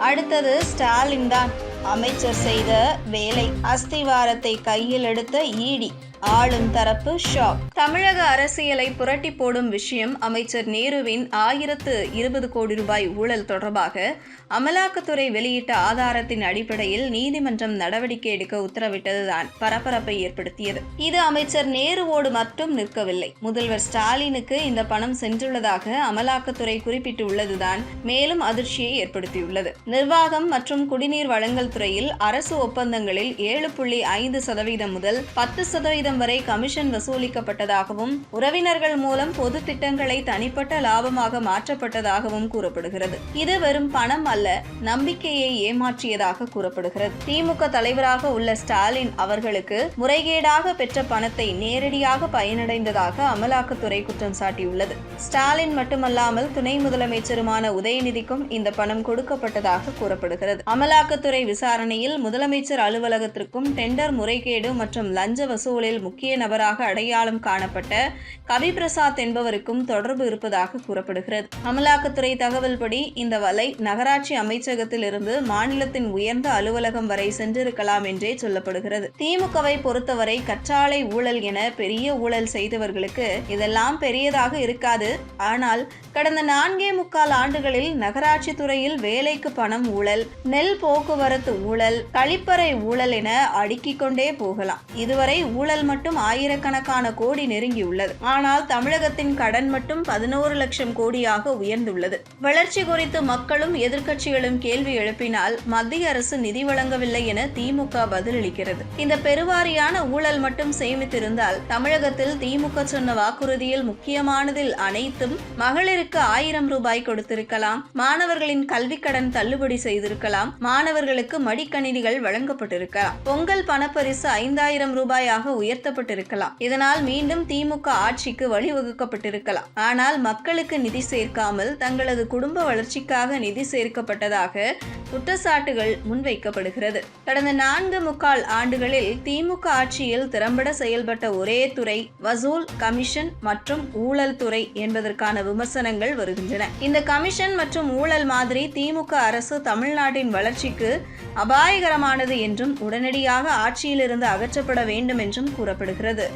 அடுத்தது ஸ்டாலின் தான். அமைச்சர் செய்த வேலை அஸ்திவாரத்தை கையில் எடுத்த இடி. ஆளும் தரப்பு ஷாக். தமிழக அரசியலை புரட்டி போடும் விஷயம் அமைச்சர் நேருவின் 1020 கோடி ரூபாய் ஊழல் தொடர்பாக அமலாக்கத்துறை வெளியிட்ட ஆதாரத்தின் அடிப்படையில் நீதிமன்றம் நடவடிக்கை எடுக்க உத்தரவிட்டதுதான் பரபரப்பை ஏற்படுத்தியது. இது அமைச்சர் நேருவோடு மட்டும் நிற்கவில்லை. முதல்வர் ஸ்டாலினுக்கு இந்த பணம் சென்றுள்ளதாக அமலாக்கத்துறை குறிப்பிட்டுள்ளதுதான் மேலும் அதிர்ச்சியை ஏற்படுத்தியுள்ளது. நிர்வாகம் மற்றும் குடிநீர் வழங்கல் துறையில் அரசு ஒப்பந்தங்களில் 7.5% முதல் 10% வரை கமிஷன் வசூலிக்கப்பட்டதாகவும் உறவினர்கள் மூலம் பொது திட்டங்களை தனிப்பட்ட லாபமாக மாற்றப்பட்டதாகவும் கூறப்படுகிறது. இது வெறும் பணம் அல்ல, நம்பிக்கையை ஏமாற்றியதாக கூறப்படுகிறது. திமுக தலைவராக உள்ள ஸ்டாலின் அவர்களுக்கு முறைகேடாக பெற்ற பணத்தை நேரடியாக பயனடைந்ததாக அமலாக்கத்துறை குற்றம் சாட்டியுள்ளது. ஸ்டாலின் மட்டுமல்லாமல் துணை முதலமைச்சருமான உதயநிதிக்கும் இந்த பணம் கொடுக்கப்பட்டதாக கூறப்படுகிறது. அமலாக்கத்துறை விசாரணையில் முதலமைச்சர் அலுவலகத்திற்கும் டெண்டர் முறைகேடு மற்றும் லஞ்ச வசூலில் முக்கிய நபராக அடையாளம் காணப்பட்ட கவிபிரசாத் என்பவருக்கும் தொடர்பு இருப்பதாக கூறப்படுகிறது. அமலாக்கத்துறை தகவல்படி இந்த வலை நகராட்சி அமைச்சகத்தில் இருந்து மாநிலத்தின் உயர்ந்த அலுவலகம் வரை சென்றிருக்கலாம் என்றே சொல்லப்படுகிறது. திமுகவை பொறுத்தவரை கற்றாழை ஊழல் என பெரிய ஊழல் செய்தவர்களுக்கு இதெல்லாம் பெரியதாக இருக்காது. ஆனால் கடந்த 4.25 ஆண்டுகளில் நகராட்சி துறையில் வேலைக்கு பணம் ஊழல், நெல் போக்குவரத்து ஊழல், கழிப்பறை ஊழல் என அடுக்கிக் கொண்டே போகலாம். இதுவரை ஊழல் மட்டும் ஆயிரக்கணக்கான கோடி நெருங்கியுள்ளது. ஆனால் தமிழகத்தின் கடன் மட்டும் 11 லட்சம் கோடியாக உயர்ந்துள்ளது. வளர்ச்சி குறித்து மக்களும் எதிர்க்கட்சிகளும் கேள்வி எழுப்பினால் மத்திய அரசு நிதி வழங்கவில்லை என திமுக பதிலளிக்கிறது. இந்த பெருவாரியான ஊழல் மட்டும் சேமித்திருந்தால் தமிழகத்தில் திமுக சொன்ன வாக்குறுதியில் முக்கியமானதில் அனைத்தும் மகளிருக்கு 1000 ரூபாய் கொடுத்திருக்கலாம், மாணவர்களின் கல்வி கடன் தள்ளுபடி செய்திருக்கலாம், மாணவர்களுக்கு மடிக்கணினிகள் வழங்கப்பட்டிருக்கலாம், பொங்கல் பணப்பரிசு 5000 ரூபாயாக உயர்த்தப்பட்டிருக்கலாம். இதனால் மீண்டும் திமுக ஆட்சிக்கு வழிவகுக்கப்பட்டிருக்கலாம். ஆனால் மக்களுக்கு நிதி சேர்க்காமல் தங்களது குடும்ப வளர்ச்சிக்காக நிதி சேர்க்கப்பட்டதாக குற்றச்சாட்டுகள் முன்வைக்கப்படுகிறது. கடந்த 4.25 ஆண்டுகளில் திமுக ஆட்சியில் திறம்பட செயல்பட்ட ஒரே துறை வசூல், கமிஷன் மற்றும் ஊழல் துறை என்பதற்கான விமர்சனங்கள் வருகின்றன. இந்த கமிஷன் மற்றும் ஊழல் மாதிரி திமுக அரசு தமிழ்நாட்டின் வளர்ச்சிக்கு அபாயகரமானது என்றும் உடனடியாக ஆட்சியிலிருந்து அகற்றப்பட வேண்டும் என்றும் கூறப்படுகிறது.